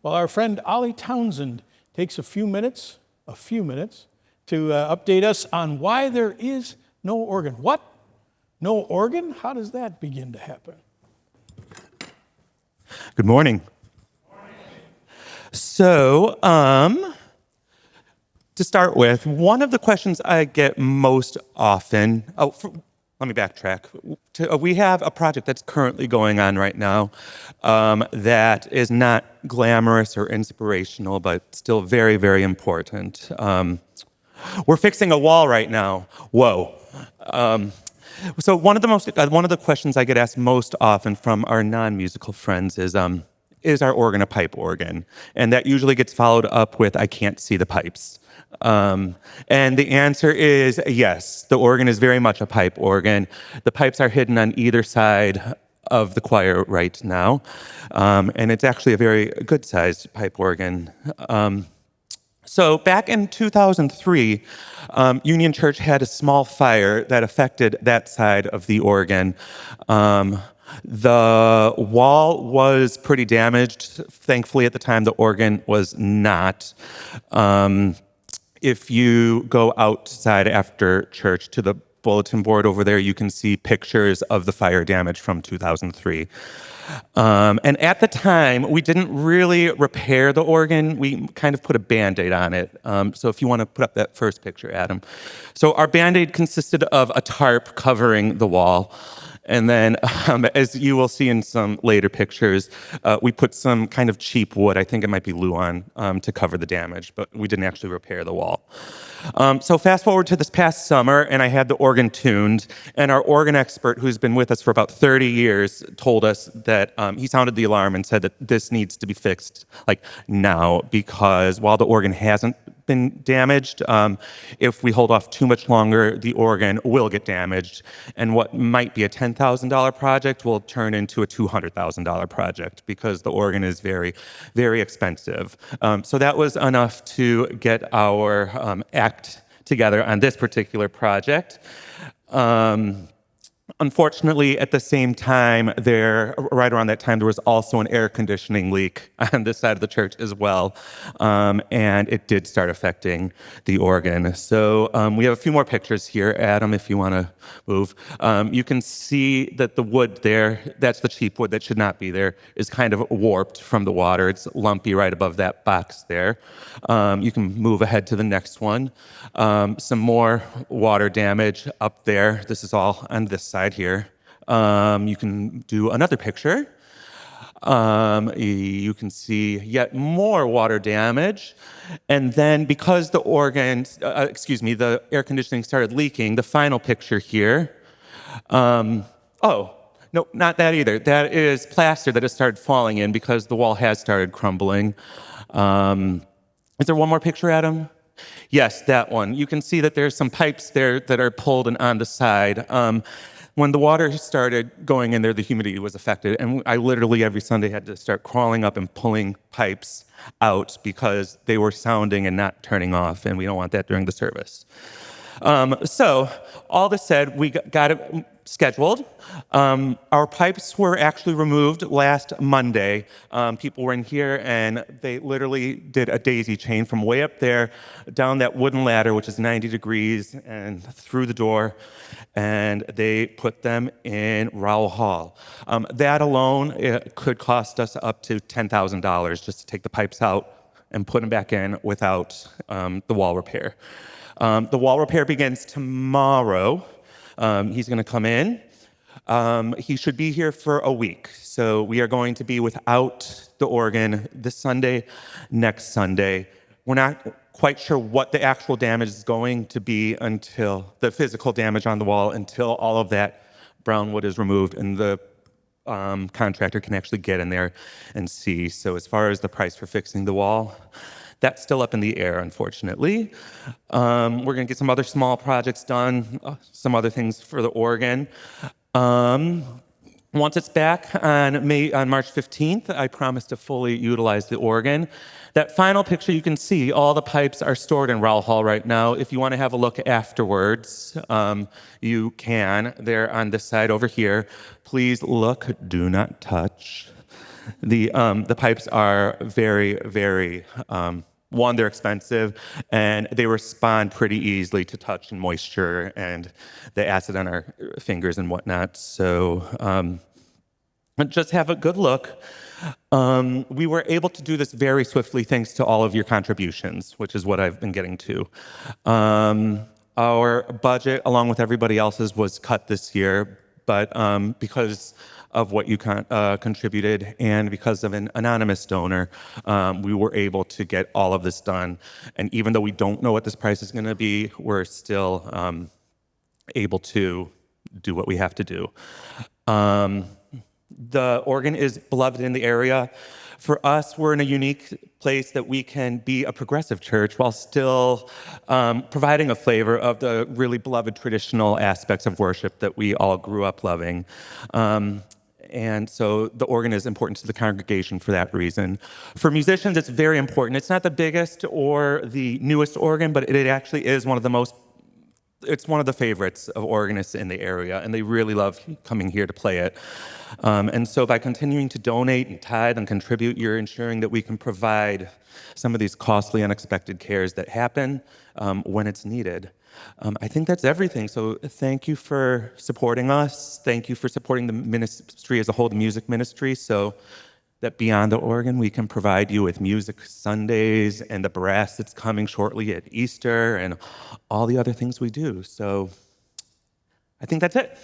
while our friend Ollie Townsend takes a few minutes to update us on why there is no organ. What? No organ? How does that begin to happen? Good morning. So, to start with, one of the questions I get most often, let me backtrack. We have a project that's currently going on right now that is not glamorous or inspirational, but still very, very important. We're fixing a wall right now. Whoa. So one of the questions I get asked most often from our non-musical friends is our organ a pipe organ? And that usually gets followed up with, I can't see the pipes. And the answer is yes, the organ is very much a pipe organ. The pipes are hidden on either side of the choir right now. And it's actually a very good-sized pipe organ. So back in 2003, Union Church had a small fire that affected that side of the organ. The wall was pretty damaged. Thankfully, at the time, the organ was not. If you go outside after church to the bulletin board over there, you can see pictures of the fire damage from 2003. And at the time, we didn't really repair the organ. We kind of put a Band-Aid on it. So if you want to put up that first picture, Adam. So our Band-Aid consisted of a tarp covering the wall. And then, as you will see in some later pictures, we put some kind of cheap wood, I think it might be Luan, to cover the damage, but we didn't actually repair the wall. So fast forward to this past summer, and I had the organ tuned, and our organ expert, who's been with us for about 30 years, told us that he sounded the alarm and said that this needs to be fixed, like, now, because while the organ hasn't been damaged, if we hold off too much longer, the organ will get damaged, and what might be a $10,000 project will turn into a $200,000 project because the organ is very, very expensive. So that was enough to get our act together on this particular project. Unfortunately, at the same time, right around that time, there was also an air conditioning leak on this side of the church as well, and it did start affecting the organ. So we have a few more pictures here, Adam, if you want to move. You can see that the wood there, that's the cheap wood that should not be there, is kind of warped from the water. It's lumpy right above that box there. You can move ahead to the next one. Some more water damage up there. This is all on this side here. You can do another picture. You can see yet more water damage. And then because the air conditioning started leaking, the final picture here. No, not that either. That is plaster that has started falling in because the wall has started crumbling. Is there one more picture, Adam? Yes, that one. You can see that there's some pipes there that are pulled and on the side. When the water started going in there, the humidity was affected, and I literally every Sunday had to start crawling up and pulling pipes out because they were sounding and not turning off, and we don't want that during the service. So, all this said, we got it scheduled. Our pipes were actually removed last Monday. People were in here, and they literally did a daisy chain from way up there down that wooden ladder, which is 90 degrees, and through the door, and they put them in Rowell Hall. That alone, it could cost us up to $10,000 just to take the pipes out and put them back in without the wall repair. The wall repair begins tomorrow. He's going to come in. He should be here for a week. So we are going to be without the organ this Sunday, next Sunday. We're not quite sure what the actual damage is going to be until the physical damage on the wall, until all of that brown wood is removed and the contractor can actually get in there and see. So as far as the price for fixing the wall, that's still up in the air, unfortunately. We're going to get some other small projects done, some other things for the organ. Once it's back on March 15th, I promise to fully utilize the organ. That final picture you can see, all the pipes are stored in Rowell Hall right now. If you want to have a look afterwards, you can. They're on this side over here. Please look, do not touch. The pipes are very, very, one, they're expensive, and they respond pretty easily to touch and moisture and the acid on our fingers and whatnot. So just have a good look. We were able to do this very swiftly thanks to all of your contributions, which is what I've been getting to. Our budget, along with everybody else's, was cut this year, but because of what you contributed and because of an anonymous donor, we were able to get all of this done. And even though we don't know what this price is going to be, we're still able to do what we have to do. The organ is beloved in the area. For us, we're in a unique place that we can be a progressive church while still providing a flavor of the really beloved traditional aspects of worship that we all grew up loving. And so the organ is important to the congregation for that reason. For musicians, it's very important. It's not the biggest or the newest organ, but it actually is it's one of the favorites of organists in the area, and they really love coming here to play it. And so by continuing to donate and tithe and contribute, you're ensuring that we can provide some of these costly, unexpected cares that happen when it's needed. I think that's everything. So thank you for supporting us. Thank you for supporting the ministry as a whole, the music ministry, so that beyond the organ, we can provide you with music Sundays and the brass that's coming shortly at Easter and all the other things we do. So I think that's it.